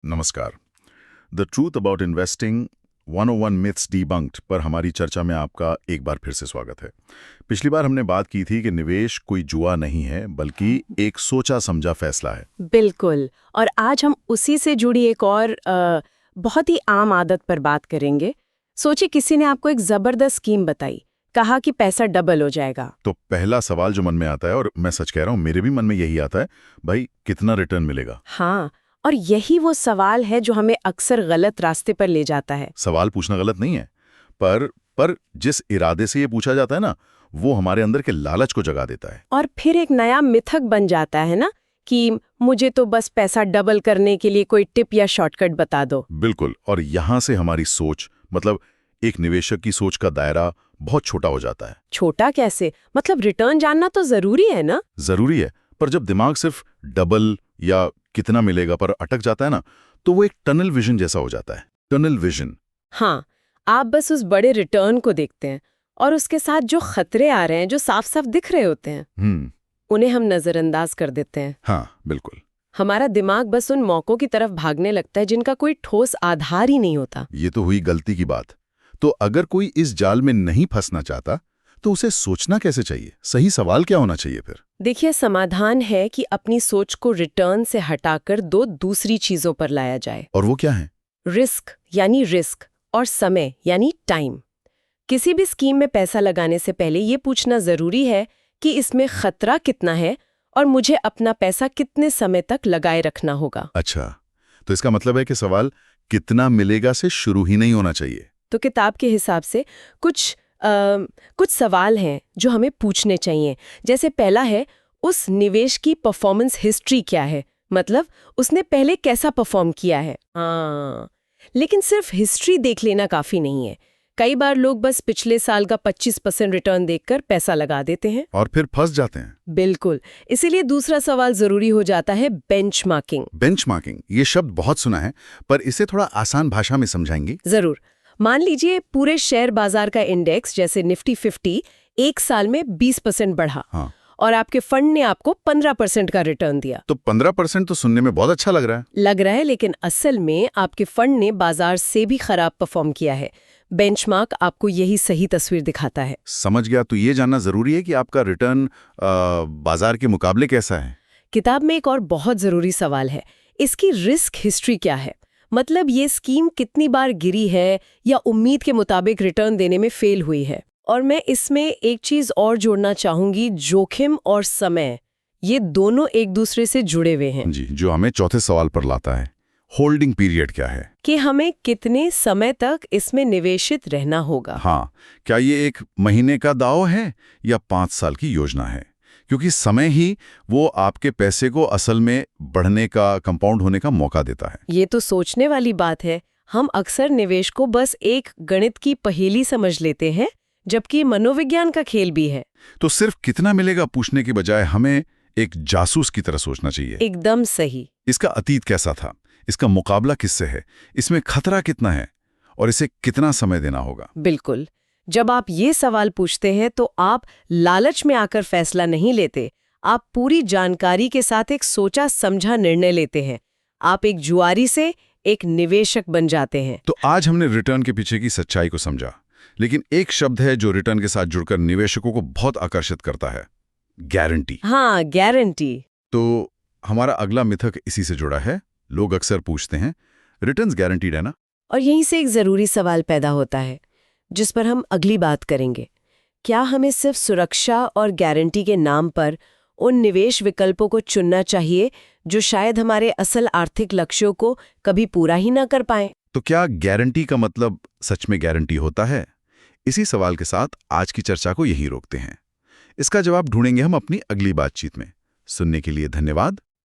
नमस्कार। The truth about investing 101 myths debunked पर हमारी चर्चा में आपका एक बार फिर से स्वागत है। पिछली बार हमने बात की थी कि निवेश कोई जुआ नहीं है बल्कि एक सोचा समझा फैसला है। बिल्कुल। और आज हम उसी से जुड़ी एक और बहुत ही आम आदत पर बात करेंगे। सोचिए किसी ने आपको एक जबरदस्त स्कीम बताई, कहा कि पैसा डबल हो जाएगा। तो पहला सवाल जो मन में आता है, और मैं सच कह रहा हूं मेरे भी मन में यही आता है, भाई कितना रिटर्न मिलेगा। हाँ, और यही वो सवाल है जो हमें अक्सर गलत रास्ते पर ले जाता है। सवाल पूछना गलत नहीं है, पर जिस इरादे से ये पूछा जाता है ना, वो हमारे अंदर के लालच को जगा देता है। और फिर एक नया मिथक बन जाता है ना कि मुझे तो बस पैसा डबल करने के लिए कोई टिप या शॉर्टकट बता दो। बिल्कुल, और यहां से हमारी सोच, मतलब एक निवेशक की सोच का दायरा बहुत छोटा हो जाता है। छोटा कैसे? मतलब रिटर्न जानना तो जरूरी है ना। जरूरी है, पर जब दिमाग सिर्फ डबल या कितना मिलेगा पर अटक जाता है ना, तो वो एक टनल विजन जैसा हो जाता है। Tunnel vision. हाँ, आप बस उस बड़े रिटर्न को देखते हैं और उसके साथ जो खतरे आ रहे हैं, जो साफ साफ दिख रहे होते हैं, उन्हें हम नजरअंदाज कर देते हैं। हाँ बिल्कुल। हमारा दिमाग बस उन मौकों की तरफ भागने लगता है जिनका कोई ठोस आधार ही नहीं होता। ये तो हुई गलती की बात। तो अगर कोई इस जाल में नहीं फंसना चाहता, तो उसे सोचना कैसे चाहिए? सही सवाल क्या होना चाहिए फिर? देखिए, समाधान है कि अपनी सोच को रिटर्न से हटाकर दो दूसरी चीजों पर लाया जाए। और वो क्या है? रिस्क और समय यानी टाइम। किसी भी स्कीम में पैसा लगाने से पहले ये पूछना जरूरी है कि इसमें खतरा कितना है और मुझे अपना पैसा कितने समय तक लगाए रखना होगा। अच्छा, तो इसका मतलब है कि सवाल कितना मिलेगा से शुरू ही नहीं होना चाहिए। तो किताब के हिसाब से कुछ सवाल हैं जो हमें पूछने चाहिए। जैसे पहला है, उस निवेश की परफॉर्मेंस हिस्ट्री क्या है? मतलब उसने पहले कैसा परफॉर्म किया है। लेकिन सिर्फ हिस्ट्री देख लेना काफी नहीं है। कई बार लोग बस पिछले साल का 25% रिटर्न देखकर पैसा लगा देते हैं और फिर फंस जाते हैं। बिल्कुल। इसीलिए दूसरा सवाल जरूरी हो जाता है, बेंचमार्किंग। बेंचमार्किंग, ये शब्द बहुत सुना है, पर इसे थोड़ा आसान भाषा में समझाएंगे? जरूर। मान लीजिए पूरे शेयर बाजार का इंडेक्स जैसे निफ्टी 50 एक साल में 20% बढ़ा। हाँ। और आपके फंड ने आपको 15% का रिटर्न दिया। तो 15% तो सुनने में बहुत अच्छा लग रहा है। लेकिन असल में आपके फंड ने बाजार से भी खराब परफॉर्म किया है। बेंचमार्क आपको यही सही तस्वीर दिखाता है। समझ गया। तो ये जानना जरूरी है कि आपका रिटर्न बाजार के मुकाबले कैसा है। किताब में एक और बहुत जरूरी सवाल है, इसकी रिस्क हिस्ट्री क्या है? मतलब ये स्कीम कितनी बार गिरी है या उम्मीद के मुताबिक रिटर्न देने में फेल हुई है। और मैं इसमें एक चीज और जोड़ना चाहूंगी, जोखिम और समय। ये दोनों एक दूसरे से जुड़े हुए हैं। जी, जो हमें चौथे सवाल पर लाता है, होल्डिंग पीरियड क्या है? कि हमें कितने समय तक इसमें निवेशित रहना होगा। हाँ, क्या ये एक महीने का दांव है या 5 साल की योजना है? क्योंकि समय ही वो आपके पैसे को असल में बढ़ने का, कंपाउंड होने का मौका देता है। ये तो सोचने वाली बात है। हम अक्सर निवेश को बस एक गणित की पहेली समझ लेते हैं, जबकि मनोविज्ञान का खेल भी है। तो सिर्फ कितना मिलेगा पूछने की बजाय हमें एक जासूस की तरह सोचना चाहिए। एकदम सही। इसका अतीत कैसा था, इसका मुकाबला किससे है, इसमें खतरा कितना है और इसे कितना समय देना होगा। बिल्कुल। जब आप ये सवाल पूछते हैं तो आप लालच में आकर फैसला नहीं लेते, आप पूरी जानकारी के साथ एक सोचा समझा निर्णय लेते हैं। आप एक जुआरी से एक निवेशक बन जाते हैं। तो आज हमने रिटर्न के पीछे की सच्चाई को समझा, लेकिन एक शब्द है जो रिटर्न के साथ जुड़कर निवेशकों को बहुत आकर्षित करता है, गारंटी। हाँ, गारंटी। तो हमारा अगला मिथक इसी से जुड़ा है। लोग अक्सर पूछते हैं, रिटर्न्स गारंटीड है ना? और यहीं से एक जरूरी सवाल पैदा होता है, जिस पर हम अगली बात करेंगे। क्या हमें सिर्फ सुरक्षा और गारंटी के नाम पर उन निवेश विकल्पों को चुनना चाहिए जो शायद हमारे असल आर्थिक लक्ष्यों को कभी पूरा ही ना कर पाएं? तो क्या गारंटी का मतलब सच में गारंटी होता है? इसी सवाल के साथ आज की चर्चा को यहीं रोकते हैं। इसका जवाब ढूंढेंगे हम अपनी अगली बातचीत में। सुनने के लिए धन्यवाद।